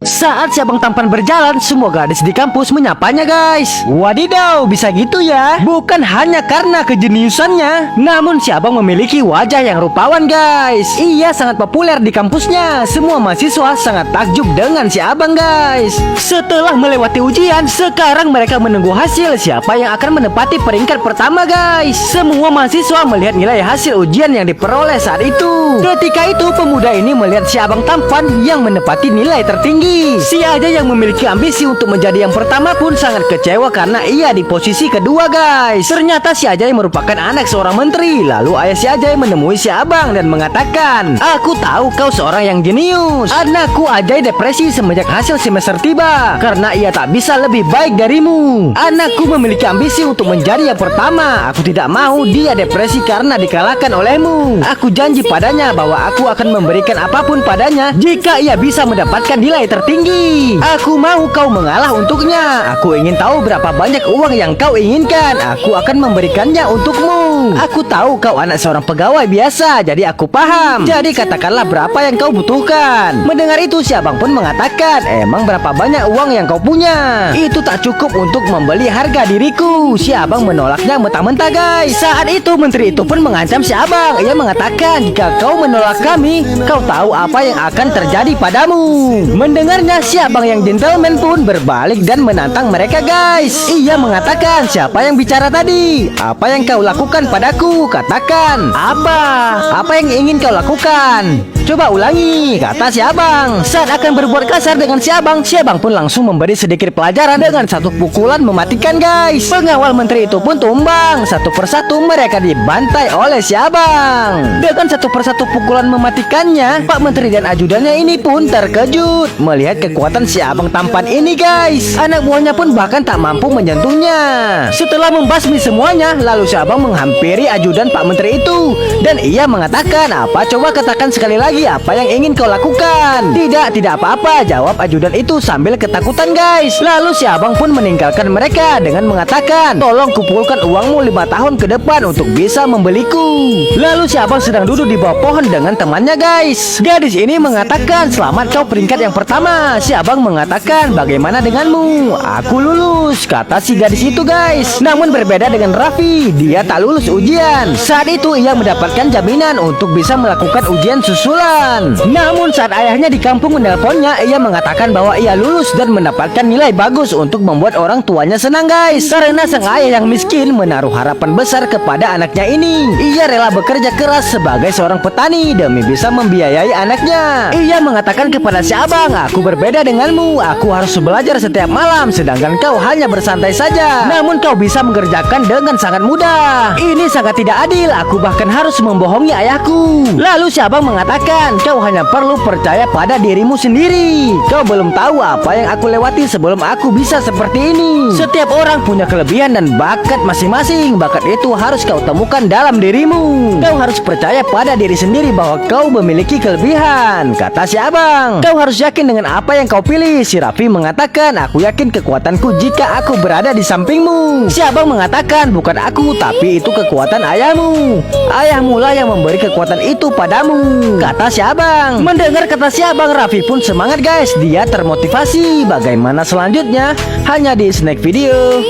Saat si abang tampan berjalan, semua gadis di kampus menyapanya guys. Wadidaw, bisa gitu ya? Bukan hanya karena kejeniusannya, namun si abang memiliki wajah yang rupawan guys. Ia sangat populer di kampusnya. Semua mahasiswa sangat takjub dengan si abang guys. Setelah melewati ujian, sekarang mereka menunggu hasil siapa yang akan menempati peringkat pertama guys. Semua mahasiswa melihat nilai hasil ujian yang diperoleh saat itu. Ketika itu pemuda ini melihat si abang tampan yang menempati nilai tertinggi. Si Ajay yang memiliki ambisi untuk menjadi yang pertama pun sangat kecewa karena ia di posisi kedua guys. Ternyata si Ajay merupakan anak seorang menteri. Lalu ayah si Ajay menemui si abang dan mengatakan, "Aku tahu kau seorang yang jenius. Anakku Ajay depresi semenjak hasil semester tiba karena ia tak bisa lebih baik darimu. Anakku memiliki ambisi untuk menjadi yang pertama. Aku tidak mau dia depresi karena dikalahkan olehmu. Aku janji padanya bahwa aku akan memberikan apapun padanya jika ia bisa mendapatkan nilai tertinggi. Aku mau kau mengalah untuknya. Aku ingin tahu berapa banyak uang yang kau inginkan. Aku akan memberikannya untukmu. Aku tahu kau anak seorang pegawai biasa, jadi aku paham. Jadi katakanlah berapa yang kau butuhkan." Mendengar itu si abang pun mengatakan, "Emang berapa banyak uang yang kau punya? Itu tak cukup untuk membeli harga diriku." Si abang menolaknya mentah-mentah guys. Saat itu menteri itu pun mengancam si abang. Ia mengatakan, "Jika kau menolak kami, kau tahu apa yang akan terjadi padamu." Mendengarnya si abang yang gentleman pun berbalik dan menantang mereka guys. Ia mengatakan, "Siapa yang bicara tadi? Apa yang kau lakukan padaku? Katakan, apa yang ingin kau lakukan? Coba ulangi," kata si abang. Saat akan berbuat kasar dengan si abang pun langsung memberi sedikit pelajaran dengan satu pukulan mematikan guys. Pengawal menteri itu pun tumbang. Satu persatu mereka dibantai oleh si abang. Dengan satu persatu pukulan mematikannya, Pak Menteri dan ajudannya ini pun terkejut melihat kekuatan si abang tampan ini guys. Anak buahnya pun bahkan tak mampu menyentuhnya. Setelah membasmi semuanya, lalu si abang menghampiri ajudan Pak Menteri itu dan ia mengatakan, "Apa? Coba katakan sekali lagi apa yang ingin kau lakukan." Tidak apa-apa," jawab ajudan itu sambil ketakutan guys. Lalu si abang pun meninggalkan mereka dengan mengatakan, "Tolong kumpulkan uangmu 5 tahun ke depan untuk bisa membeliku." Lalu si abang sedang duduk di bawah pohon dengan temannya guys. Gadis ini mengatakan, "Selamat, kau peringkat yang pertama." Si abang mengatakan, "Bagaimana denganmu?" "Aku lulus," kata si gadis itu guys. Namun berbeda dengan Raffi, dia tak lulus ujian. Saat itu ia mendapatkan jaminan untuk bisa melakukan ujian susulan. Namun saat ayahnya di kampung menelponnya, ia mengatakan bahwa ia lulus dan mendapatkan nilai bagus untuk membuat orang tuanya senang guys. Karena sang ayah yang miskin menaruh harapan besar kepada anaknya ini. Ia rela bekerja keras sebagai seorang petani demi bisa membiayai anaknya. Ia mengatakan kepada si abang, "Aku berbeda denganmu. Aku harus belajar setiap malam, sedangkan kau hanya bersantai saja. Namun kau bisa mengerjakan dengan sangat mudah. Ini sangat tidak adil. Aku bahkan harus membohongi ayahku." Lalu si abang mengatakan, "Kau hanya perlu percaya pada dirimu sendiri. Kau belum tahu apa yang aku lewati sebelum aku bisa seperti ini. Setiap orang punya kelebihan dan bakat masing-masing. Bakat itu harus kau temukan dalam dirimu. Kau harus percaya pada diri sendiri bahwa kau memiliki kelebihan," kata si abang. "Kau harus yakin dengan apa yang kau pilih." Si Raffi mengatakan, "Aku yakin kekuatanku jika aku berada di sampingmu." Si abang mengatakan, "Bukan aku, tapi itu kekuatan ayahmu. Ayahmu lah yang memberi kekuatan itu padamu," kata si abang. Mendengar kata si abang, Raffi pun semangat guys. Dia termotivasi. Bagaimana selanjutnya? Hanya di Snack Video.